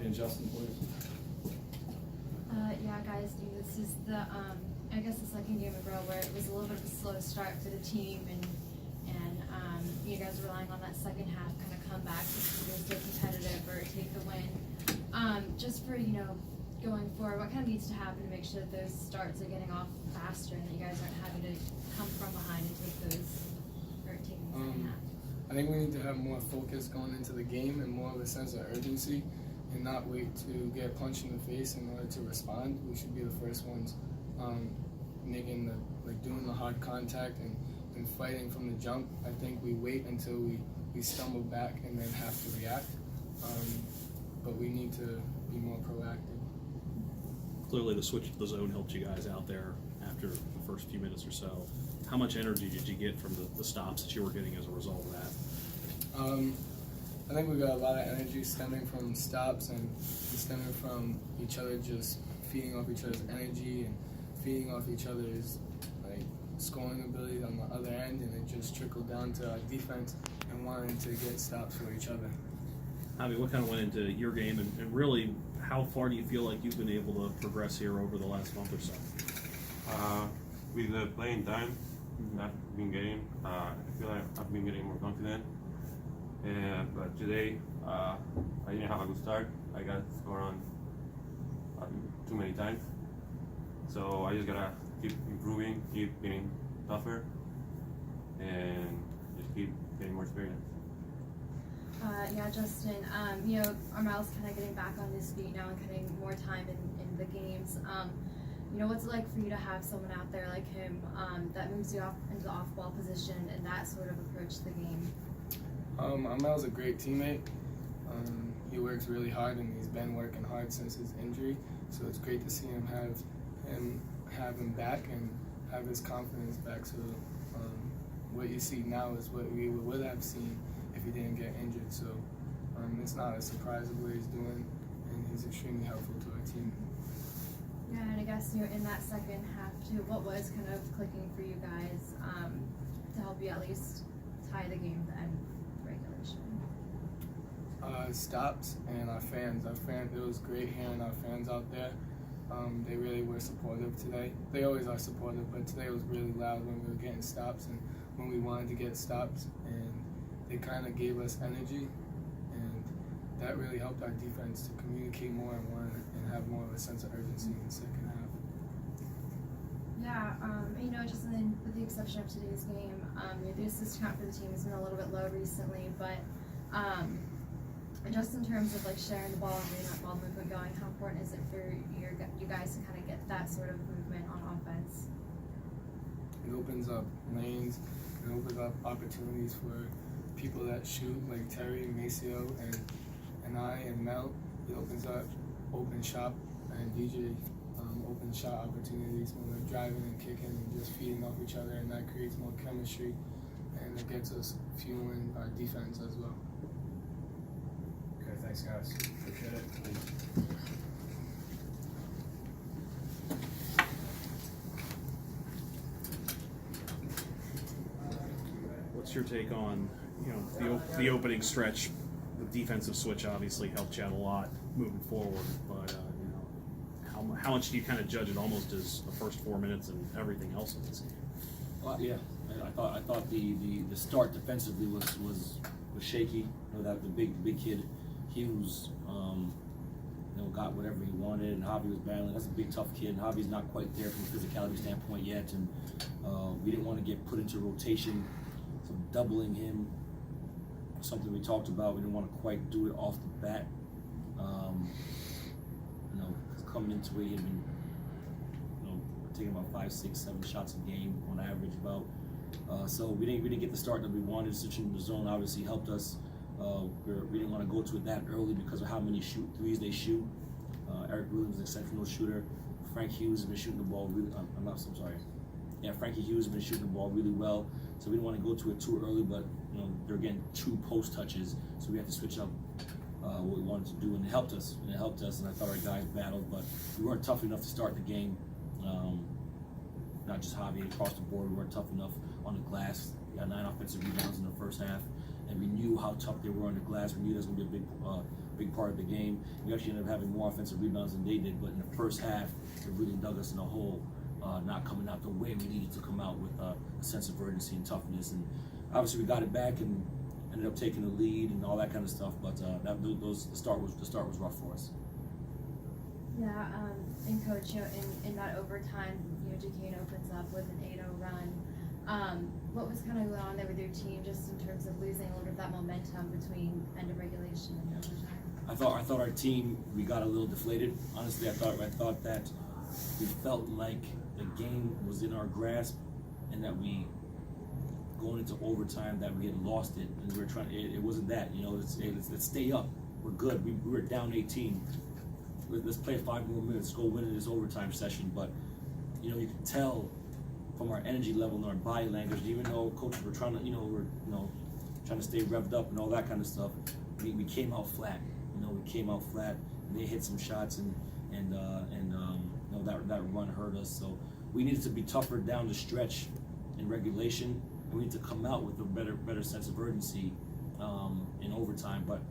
and Justin, please. Yeah, guys, this is the I guess the second game in a row where it was a little bit of a slow start for the team, and you guys are relying on that second half kind of come back to stay competitive or take the win. Just for going forward, what kind of needs to happen to make sure that those starts are getting off faster and that you guys aren't having to come from behind and take those or taking the second half? I think we need to have more focus going into the game and more of a sense of urgency, and not wait to get punched in the face in order to respond. We should be the first ones making doing the hard contact and fighting from the jump. I think we wait until we stumble back and then have to react. But we need to be more proactive. Clearly the switch to the zone helped you guys out there after the first few minutes or so. How much energy did you get from the stops that you were getting as a result of that? I think we got a lot of energy stemming from stops and stemming from each other just feeding off each other's energy and feeding off each other's scoring ability on the other end, and it just trickled down to our defense and wanting to get stops for each other. Javier, what kind of went into your game, and really, how far do you feel like you've been able to progress here over the last month or so? With the playing time I've been getting, I feel like I've been getting more confident. But today, I didn't have a good start. I got scored on too many times. So I just gotta keep improving, keep getting tougher, and just keep getting more experience. Yeah, Justin, Armel's kind of getting back on his feet now and getting more time in the games. What's it like for you to have someone out there like him that moves you off into the off-ball position and that sort of approach to the game? Armel's a great teammate. He works really hard, and he's been working hard since his injury. So it's great to see him have him back and have his confidence back. So what you see now is what we would have seen if he didn't get injured. So it's not a surprise of what he's doing, and he's extremely helpful to our team. Yeah, and I guess in that second half too, what was kind of clicking for you guys to help you at least tie the game at the end of regulation? Stops and our fans. It was great hearing our fans out there. They really were supportive today. They always are supportive, but today was really loud when we were getting stops and when we wanted to get stops, and they kind of gave us energy, and that really helped our defense to communicate more and have more of a sense of urgency in the second half. Yeah, just with the exception of today's game, the assist count for the team has been a little bit low recently, but just in terms of sharing the ball and getting that ball movement going, how important is it for you guys to kind of get that sort of movement on offense? It opens up lanes, it opens up opportunities for people that shoot like Terry, Maceo, and I and Mel. It opens up open shot and DJ open shot opportunities when we're driving and kicking and just feeding off each other, and that creates more chemistry, and it gets us fueling our defense as well. Okay, thanks guys. Appreciate it. What's your take on the opening stretch? The defensive switch obviously helped you out a lot moving forward, but how much do you kind of judge it almost as the first 4 minutes and everything else in this game? Yeah, I thought the start defensively was shaky. That the big kid Hughes got whatever he wanted, and Javi was battling. That's a big tough kid, and Javi's not quite there from a physicality standpoint yet, and we didn't want to get put into rotation, so doubling him, something we talked about. We didn't want to quite do it off the bat. Coming into it, he had been taking about 5, 6, 7 shots a game on average about. So we didn't get the start that we wanted. Switching the zone obviously helped us. We didn't want to go to it that early because of how many threes they shoot. Eric Williams is an exceptional shooter. Frank Hughes has been shooting the ball really. Frankie Hughes has been shooting the ball really well. So we didn't want to go to it too early, but they're getting 2 post touches, so we had to switch up what we wanted to do, and it helped us. And I thought our guys battled, but we weren't tough enough to start the game. Not just Javier, across the board, we weren't tough enough on the glass. We got 9 offensive rebounds in the first half, and we knew how tough they were on the glass. We knew there was going to be a big part of the game. We actually ended up having more offensive rebounds than they did, but in the first half, it really dug us in a hole, not coming out the way we needed to come out with a sense of urgency and toughness. And obviously, we got it back and ended up taking the lead and all that kind of stuff. But the start was rough for us. Yeah, and Coach, in that overtime, Duquesne opens up with an 8-0 run. What was kind of going on there with your team, just in terms of losing a little bit of that momentum between end of regulation and overtime? I thought our team, we got a little deflated. Honestly, I thought that we felt like the game was in our grasp, and that we going into overtime that we had lost it, and we were trying. It wasn't that, let's stay up. We're good. We were down 18. Let's play 5 more minutes. Go win in this overtime session. But you can tell from our energy level and our body language, even though coaches were trying to, trying to stay revved up and all that kind of stuff, we came out flat. We came out flat, and they hit some shots, and that run hurt us. So we needed to be tougher down the stretch in regulation, and we need to come out with a better sense of urgency in overtime. But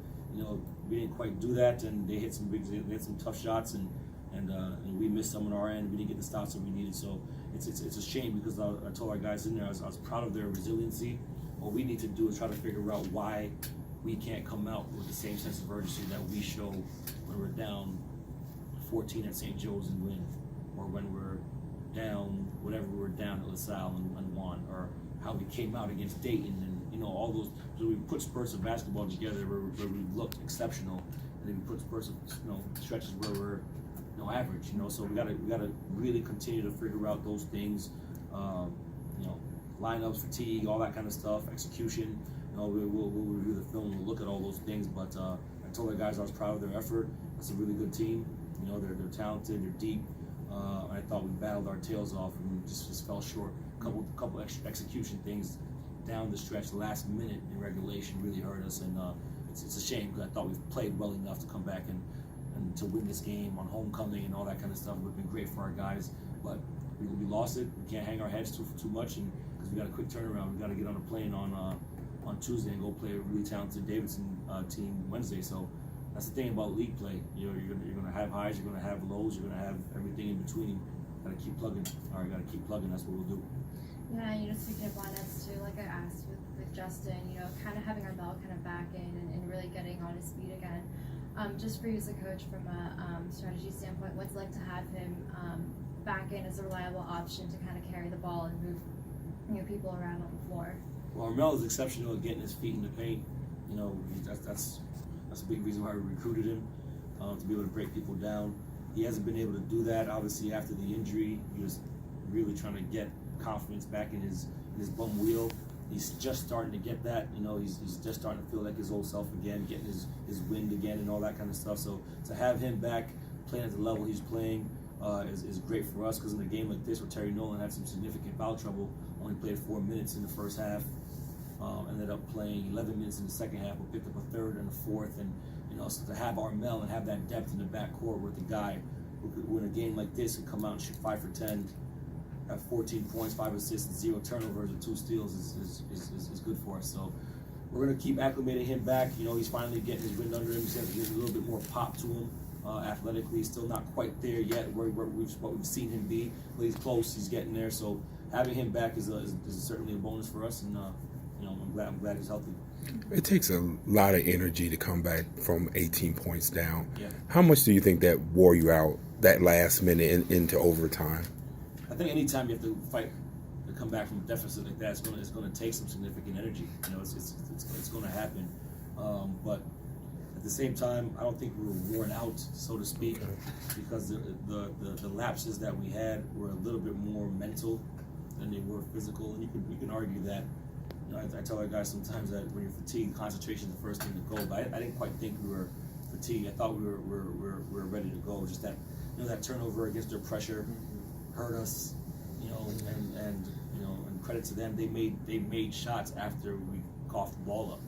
we didn't quite do that, and they hit some tough shots, and we missed some on our end. We didn't get the stops that we needed. So it's a shame, because I told our guys in there I was proud of their resiliency. What we need to do is try to figure out why we can't come out with the same sense of urgency that we show when we're down 14 at St. Joe's and win, or when we're down whatever we were down at LaSalle and won, or how we came out against Dayton, and all those. So we put spurts of basketball together where we looked exceptional, and then we put spurts of stretches where we're average. So we gotta really continue to figure out those things. Lineups, fatigue, all that kind of stuff, execution. We'll review the film, we'll look at all those things. But I told the guys I was proud of their effort. That's a really good team. They're talented, they're deep. I thought we battled our tails off and just fell short. Couple execution things down the stretch, the last minute in regulation really hurt us, and it's a shame, because I thought we played well enough to come back and to win this game on homecoming and all that kind of stuff. It would have been great for our guys, but we lost it. We can't hang our heads too much, and because we got a quick turnaround, we got to get on a plane on Tuesday and go play a really talented Davidson team Wednesday. So that's the thing about league play. You're gonna have highs, you're gonna have lows, you're gonna have everything in between. Gotta keep plugging. All right, gotta keep plugging. That's what we'll do. Yeah, speaking of lineups too, like I asked with Justin, kind of having our ball kind of back in and really getting on his feet again. Just for you as a coach, from a strategy standpoint, what's it like to have him back in as a reliable option to kind of carry the ball and move people around on the floor? Well, Mel is exceptional at getting his feet in the paint. That's a big reason why we recruited him, to be able to break people down. He hasn't been able to do that, obviously, after the injury. He was really trying to get confidence back in his bum wheel. He's just starting to get that. He's just starting to feel like his old self again, getting his wind again and all that kind of stuff. So to have him back playing at the level he's playing is great for us, because in a game like this where Terry Nolan had some significant foul trouble, only played 4 minutes in the first half, ended up playing 11 minutes in the second half, but picked up a third and a fourth, and so to have Armel and have that depth in the backcourt with a guy who in a game like this can come out and shoot 5 for 10, have 14 points, 5 assists, and 0 turnovers and 2 steals is good for us. So we're going to keep acclimating him back. He's finally getting his wind under him. He's a little bit more pop to him athletically. He's still not quite there yet where we've seen him be, but he's close. He's getting there. So having him back is certainly a bonus for us, and I'm glad he's healthy. It takes a lot of energy to come back from 18 points down. Yeah. How much do you think that wore you out that last minute into overtime? I think anytime you have to fight to come back from a deficit like that, it's going to take some significant energy. It's going to happen. But at the same time, I don't think we were worn out, so to speak, because the lapses that we had were a little bit more mental than they were physical, and you can argue that. I tell our guys sometimes that when you're fatigued, concentration is the first thing to go. But I didn't quite think we were fatigued. I thought we were ready to go. Just that that turnover against their pressure hurt us. And credit to them, they made shots after we coughed the ball up.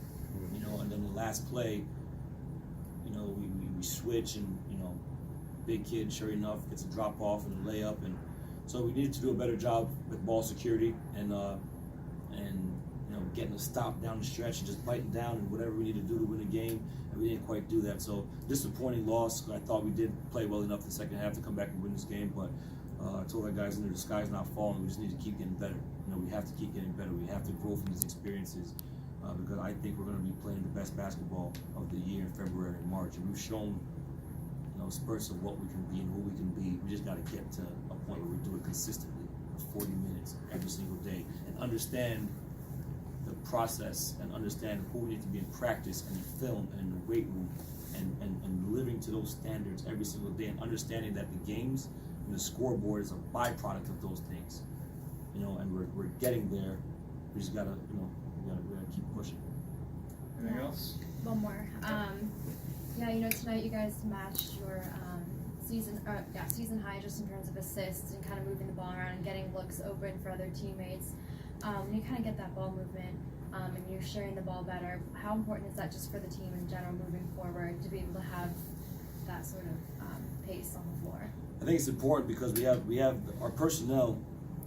And then the last play, we switch, and big kid, sure enough, gets a drop off and a layup, and so we needed to do a better job with ball security and getting a stop down the stretch and just biting down and whatever we need to do to win the game, and we didn't quite do that. So disappointing loss. I thought we did play well enough in the second half to come back and win this game, but I told our guys in there, the sky's not falling. We just need to keep getting better. You know, we have to keep getting better. We have to grow from these experiences because I think we're going to be playing the best basketball of the year in February and March. And we've shown, you know, spurts of what we can be and who we can be. We just got to get to a point where we do it consistently for 40 minutes every single day and understand the process and understand who we need to be in practice and in film and in the weight room and living to those standards every single day and understanding that the games and the scoreboard is a byproduct of those things, you know, and we're getting there. We just gotta, you know, we gotta keep pushing. Anything else? One more. Yeah, you know, tonight you guys matched your season high just in terms of assists and kind of moving the ball around and getting looks open for other teammates. When you kind of get that ball movement and you're sharing the ball better, how important is that just for the team in general moving forward to be able to have that sort of pace on the floor? I think it's important because we have our personnel.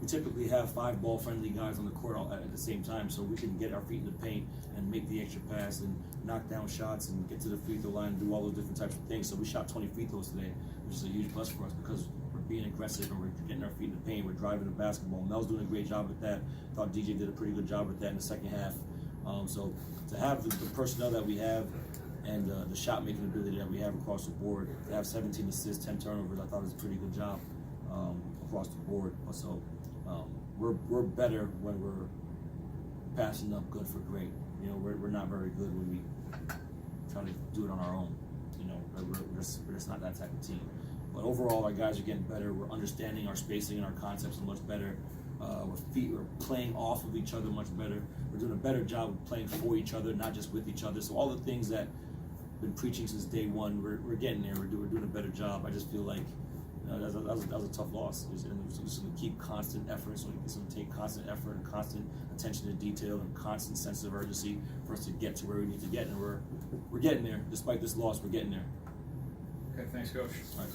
We typically have 5 ball-friendly guys on the court at the same time, so we can get our feet in the paint and make the extra pass and knock down shots and get to the free throw line and do all those different types of things. So we shot 20 free throws today, which is a huge plus for us because we're being aggressive and we're getting our feet in the paint. We're driving the basketball. Mel's doing a great job with that. I thought DJ did a pretty good job with that in the second half. So to have the personnel that we have and the shot-making ability that we have across the board, to have 17 assists, 10 turnovers, I thought it was a pretty good job across the board. So we're better when we're passing up good for great. You know, we're not very good when we try to do it on our own. You know, we're just not that type of team. But overall, our guys are getting better. We're understanding our spacing and our concepts much better. We're playing off of each other much better. We're doing a better job of playing for each other, not just with each other. So all the things that I've been preaching since day one, we're getting there. We're doing a better job. I just feel like that was a tough loss. It's going to keep constant effort. It's going to take constant effort and constant attention to detail and constant sense of urgency for us to get to where we need to get. And we're getting there. Despite this loss, we're getting there. Okay, thanks, Coach. All right,